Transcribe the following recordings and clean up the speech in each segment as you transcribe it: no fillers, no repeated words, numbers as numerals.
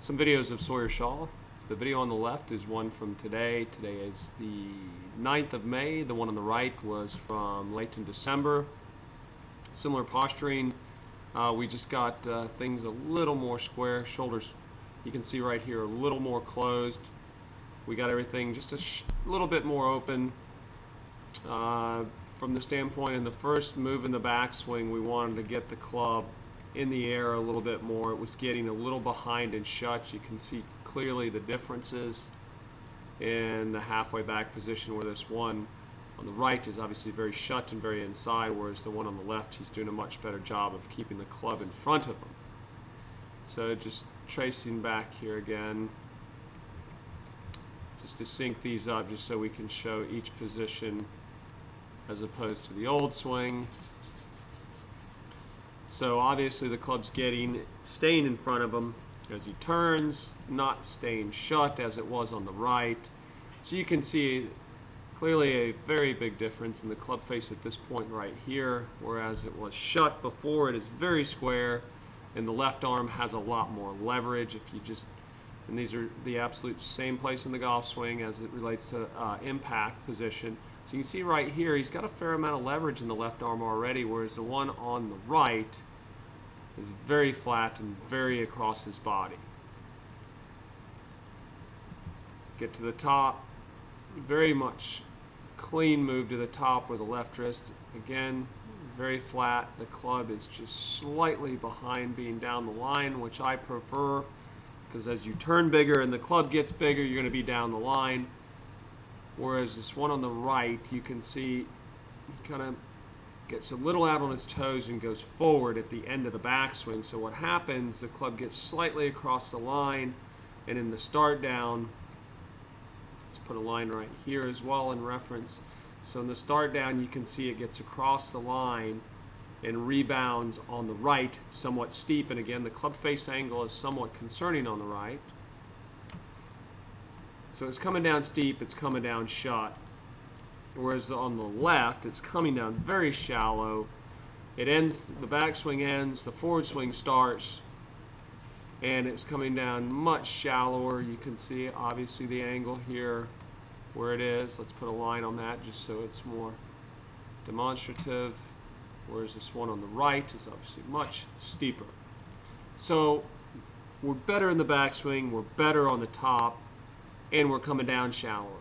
Some videos of Sawyer Shaw. The video on the left is one from today. Today is the 9th of May. The one on the right was from late in December. Similar posturing. We just got things a little more square. Shoulders, you can see right here, a little more closed. We got everything just a little bit more open. From the standpoint in the first move in the backswing, we wanted to get the club in the air a little bit more. It was getting a little behind and shut. You can see clearly the differences in the halfway back position, where this one on the right is obviously very shut and very inside, whereas the one on the left, he's doing a much better job of keeping the club in front of him. So just tracing back here again, just to sync these up just so we can show each position as opposed to the old swing. So obviously the club's staying in front of him as he turns, not staying shut as it was on the right. So you can see clearly a very big difference in the club face at this point right here, whereas it was shut before. It is very square, and the left arm has a lot more leverage. And these are the absolute same place in the golf swing as it relates to impact position. So you can see right here, he's got a fair amount of leverage in the left arm already, whereas the one on the right is very flat and very across his body. Get to the top, very much clean move to the top with the left wrist. Again, very flat. The club is just slightly behind being down the line, which I prefer, because as you turn bigger and the club gets bigger, you're going to be down the line. Whereas this one on the right, you can see he kind of gets a little out on his toes and goes forward at the end of the backswing. So what happens, the club gets slightly across the line, and in the start down, let's put a line right here as well in reference. So in the start down, you can see it gets across the line and rebounds on the right, somewhat steep. And again, the club face angle is somewhat concerning on the right. So it's coming down steep, it's coming down shut. Whereas on the left, it's coming down very shallow. It ends, the backswing ends, the forward swing starts, and it's coming down much shallower. You can see obviously the angle here where it is. Let's put a line on that just so it's more demonstrative. Whereas this one on the right is obviously much steeper. So we're better in the backswing, we're better on the top, and we're coming down shallower.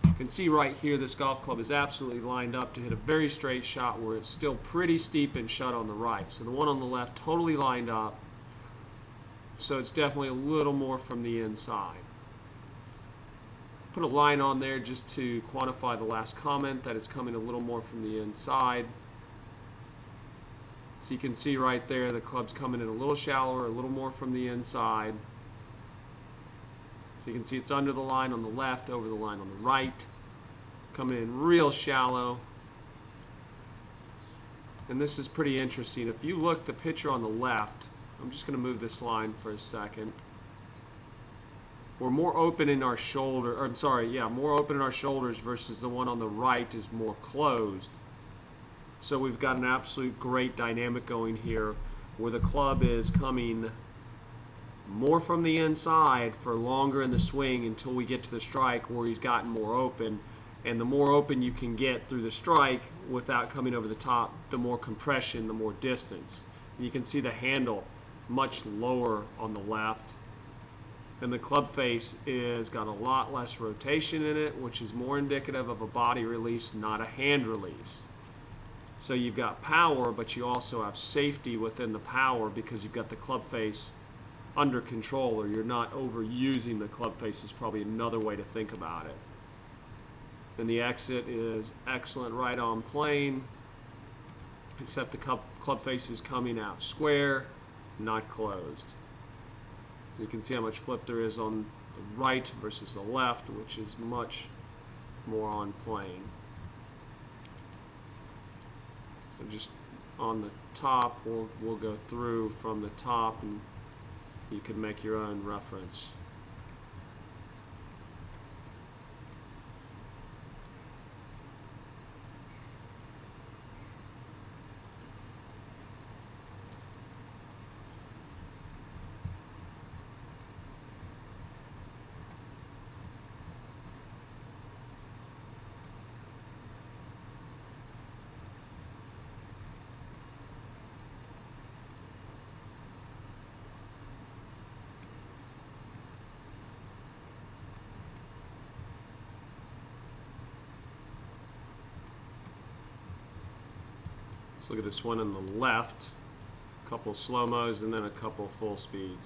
You can see right here this golf club is absolutely lined up to hit a very straight shot where it's still pretty steep and shut on the right. So the one on the left totally lined up, so it's definitely a little more from the inside. Put a line on there just to quantify the last comment that it's coming a little more from the inside. So you can see right there the club's coming in a little shallower, a little more from the inside. So you can see it's under the line on the left, over the line on the right, coming in real shallow. And this is pretty interesting. If you look the picture on the left, I'm just going to move this line for a second. We're more open in our shoulder, or I'm sorry, yeah, more open in our shoulders versus the one on the right is more closed. So we've got an absolute great dynamic going here where the club is coming more from the inside for longer in the swing until we get to the strike where he's gotten more open. And the more open you can get through the strike without coming over the top, the more compression, the more distance. And you can see the handle much lower on the left. And the club face is got a lot less rotation in it, which is more indicative of a body release, not a hand release. So you've got power, but you also have safety within the power because you've got the club face under control, or you're not overusing the club face is probably another way to think about it. And the exit is excellent right on plane, except the club face is coming out square, not closed. You can see how much flip there is on the right versus the left, which is much more on plane. So just on the top, we'll go through from the top, and you can make your own reference. Look at this one on the left. A couple slow-mos and then a couple full speeds.